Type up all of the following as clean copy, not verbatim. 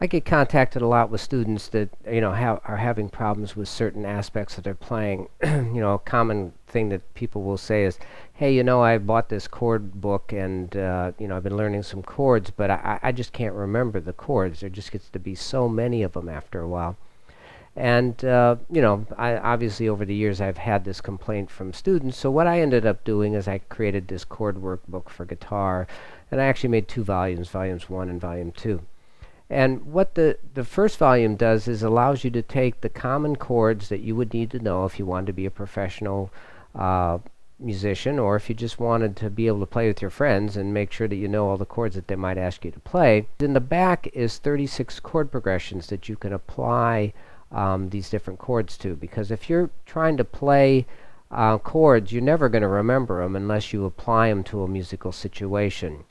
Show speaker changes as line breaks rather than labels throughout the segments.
I get contacted a lot with students that are having problems with certain aspects of their playing. A common thing that people will say is, "Hey, I bought this chord book and I've been learning some chords, but I just can't remember the chords. There just gets to be so many of them after a while." And I obviously over the years I've had this complaint from students. So what I ended up doing is I created this chord workbook for guitar, and I actually made two volumes, volumes 1 and volume 2. And what the first volume does is allows you to take the common chords that you would need to know if you wanted to be a professional musician, or if you just wanted to be able to play with your friends and make sure that you know all the chords that they might ask you to play. In the back is 36 chord progressions that you can apply these different chords to, because if you're trying to play chords, you're never going to remember them unless you apply them to a musical situation.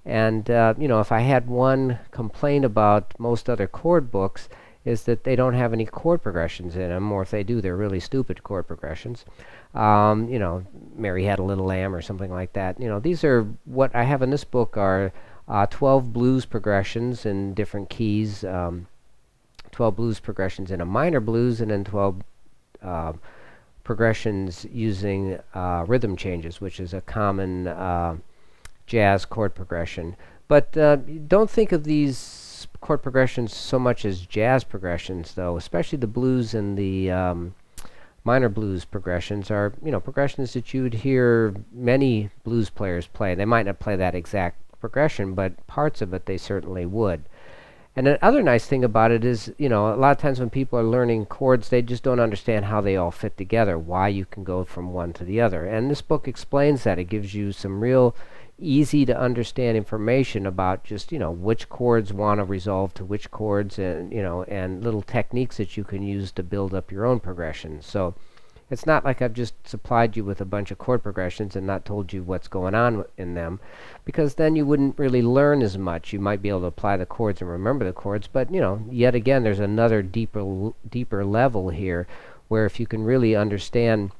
And if I had one complaint about most other chord books, is that they don't have any chord progressions in them, or if they do, they're really stupid chord progressions. Mary Had a Little Lamb or something like that. These are what I have in this book are 12 blues progressions in different keys, 12 blues progressions in a minor blues, and then 12 progressions using rhythm changes, which is a common jazz chord progression. But don't think of these chord progressions so much as jazz progressions, though. Especially the blues and the minor blues progressions are, progressions that you'd hear many blues players play. They might not play that exact progression, but parts of it they certainly would. And the other nice thing about it is, a lot of times when people are learning chords, they just don't understand how they all fit together, why you can go from one to the other. And this book explains that. It gives you some real easy to understand information about just which chords want to resolve to which chords, and and little techniques that you can use to build up your own progressions. So it's not like I've just supplied you with a bunch of chord progressions and not told you what's going on in them, because then you wouldn't really learn as much. You might be able to apply the chords and remember the chords, but yet again there's another deeper level here, where if you can really understand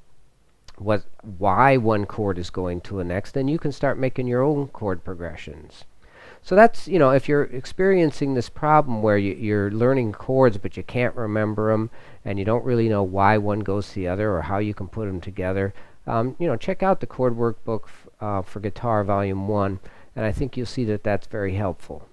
why one chord is going to the next, then you can start making your own chord progressions. So that's, if you're experiencing this problem where you're learning chords but you can't remember them, and you don't really know why one goes to the other or how you can put them together, check out the Chord Workbook for Guitar Volume 1, and I think you'll see that that's very helpful.